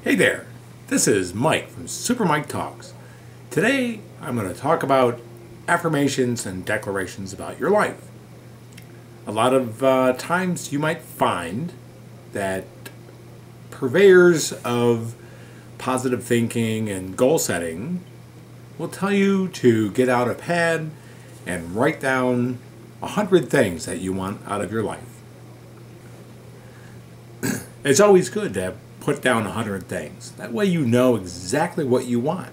Hey there, this is Mike from Suprmike Talks. Today I'm going to talk about affirmations and declarations about your life. A lot of times you might find that purveyors of positive thinking and goal setting will tell you to get out a pad and write down 100 things that you want out of your life. It's always good to put down 100 things. That way you know exactly what you want.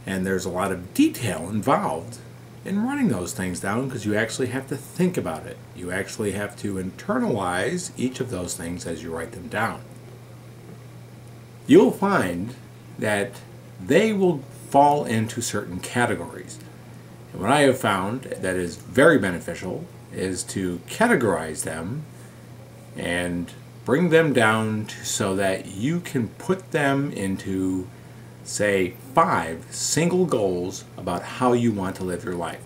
And there's a lot of detail involved in writing those things down because you actually have to think about it. You actually have to internalize each of those things as you write them down. You'll find that they will fall into certain categories. And what I have found that is very beneficial is to categorize them and bring them down so that you can put them into, say, 5 single goals about how you want to live your life.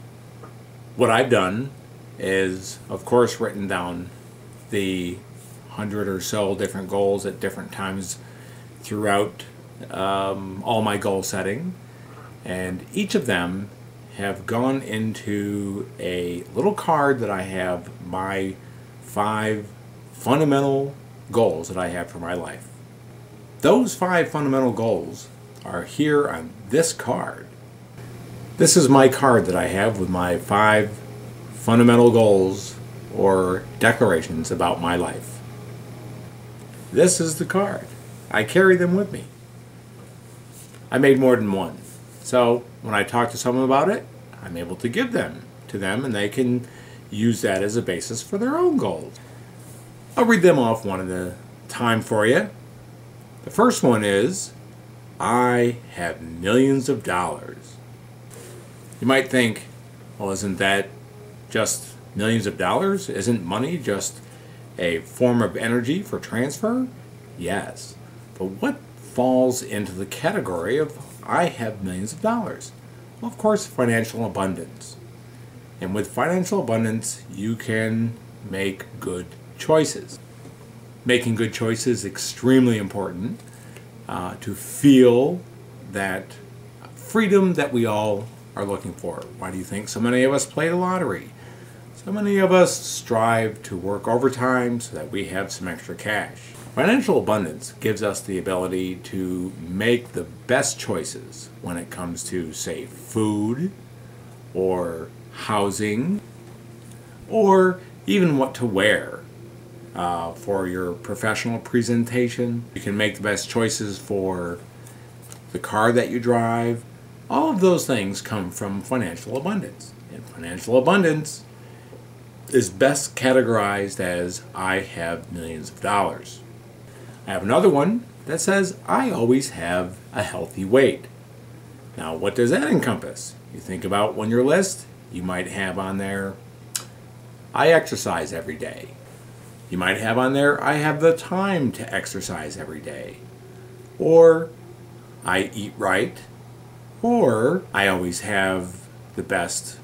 What I've done is, of course, written down the 100 or so different goals at different times throughout all my goal setting, and each of them have gone into a little card that I have my 5 fundamental goals that I have for my life. Those 5 fundamental goals are here on this card. This is my card that I have with my 5 fundamental goals or declarations about my life. This is the card. I carry them with me. I made more than one. So when I talk to someone about it, I'm able to give them to them and they can use that as a basis for their own goals. I'll read them off one at a time for you. The first one is, I have millions of dollars. You might think, well, isn't that just millions of dollars? Isn't money just a form of energy for transfer? Yes. But what falls into the category of I have millions of dollars? Well, of course, financial abundance. And with financial abundance, you can make good choices. Making good choices is extremely important to feel that freedom that we all are looking for. Why do you think so many of us play the lottery? So many of us strive to work overtime so that we have some extra cash. Financial abundance gives us the ability to make the best choices when it comes to, say, food or housing or even what to wear. For your professional presentation. You can make the best choices for the car that you drive. All of those things come from financial abundance. And financial abundance is best categorized as I have millions of dollars. I have another one that says I always have a healthy weight. Now, what does that encompass? You think about on your list, you might have on there, I exercise every day. You might have on there, I have the time to exercise every day. Or, I eat right. Or, I always have the best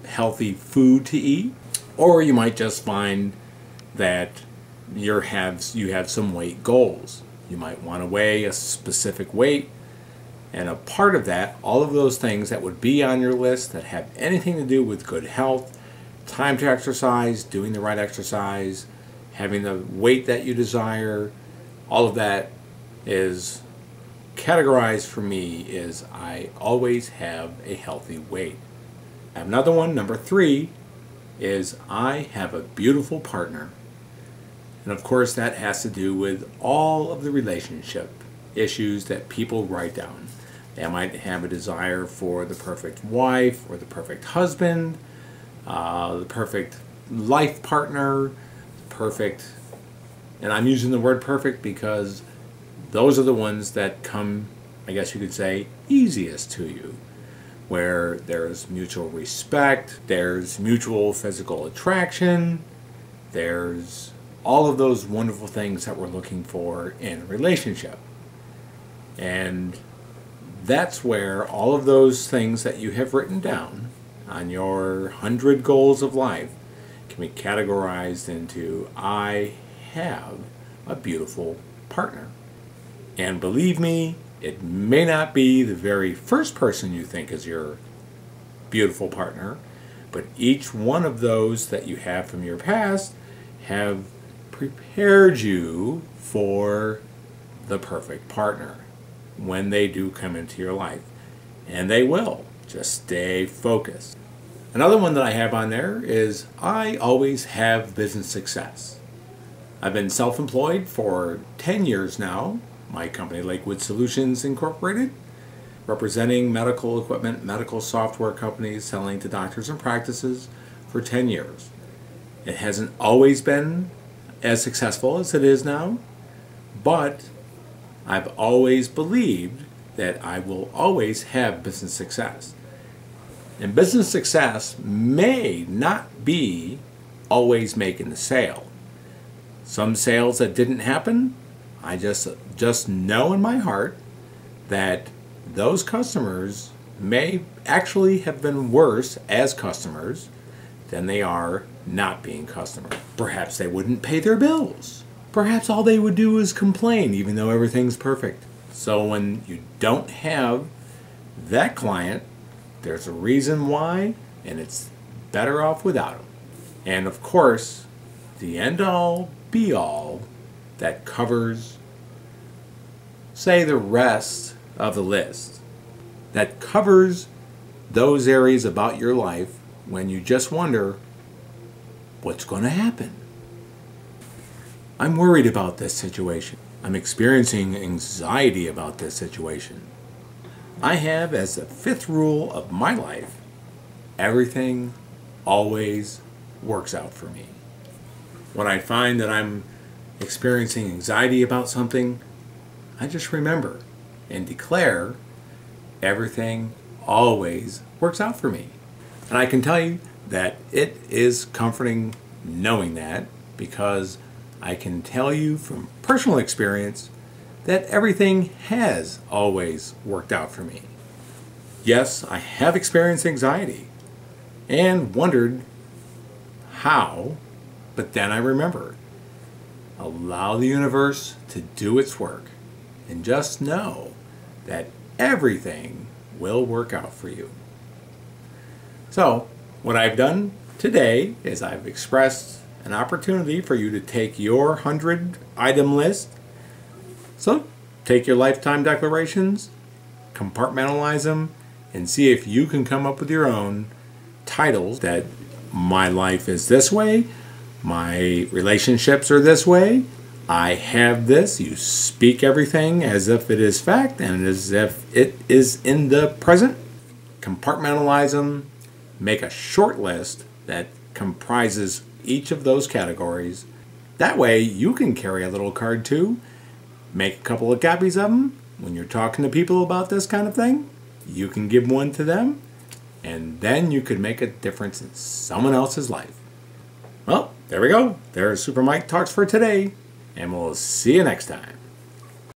healthy food to eat. Or you might just find that you have some weight goals. You might want to weigh a specific weight. And a part of that, all of those things that would be on your list that have anything to do with good health, time to exercise, doing the right exercise, having the weight that you desire, all of that is categorized for me is I always have a healthy weight. I have another one, number 3, is I have a beautiful partner. And of course that has to do with all of the relationship issues that people write down. They might have a desire for the perfect wife or the perfect husband, the perfect life partner, perfect, and I'm using the word perfect because those are the ones that come, I guess you could say, easiest to you, where there's mutual respect, there's mutual physical attraction, there's all of those wonderful things that we're looking for in a relationship. And that's where all of those things that you have written down on your 100 goals of life can be categorized into I have a beautiful partner. And believe me, it may not be the very first person you think is your beautiful partner, but each one of those that you have from your past have prepared you for the perfect partner when they do come into your life. And they will. Just stay focused. Another one that I have on there is I always have business success. I've been self-employed for 10 years now. My company, Lakewood Solutions Incorporated, representing medical equipment, medical software companies, selling to doctors and practices for 10 years. It hasn't always been as successful as it is now, but I've always believed that I will always have business success. And business success may not be always making the sale. Some sales that didn't happen, I just know in my heart that those customers may actually have been worse as customers than they are not being customers. Perhaps they wouldn't pay their bills. Perhaps all they would do is complain even though everything's perfect. So when you don't have that client, there's a reason why, and it's better off without them. And of course, the end-all, be-all that covers, say, the rest of the list, that covers those areas about your life when you just wonder, what's going to happen? I'm worried about this situation. I'm experiencing anxiety about this situation. I have as the fifth rule of my life, everything always works out for me. When I find that I'm experiencing anxiety about something, I just remember and declare everything always works out for me. And I can tell you that it is comforting knowing that, because I can tell you from personal experience that everything has always worked out for me. Yes, I have experienced anxiety and wondered how, but then I remembered. Allow the universe to do its work and just know that everything will work out for you. So, what I've done today is I've expressed an opportunity for you to take your 100-item list. So, take your lifetime declarations, compartmentalize them, and see if you can come up with your own titles that my life is this way, my relationships are this way, I have this. You speak everything as if it is fact and as if it is in the present. Compartmentalize them, make a short list that comprises each of those categories. That way you can carry a little card too. Make a couple of copies of them. When you're talking to people about this kind of thing, you can give one to them, and then you could make a difference in someone else's life. Well, there we go. There's Super Mike Talks for today, and we'll see you next time.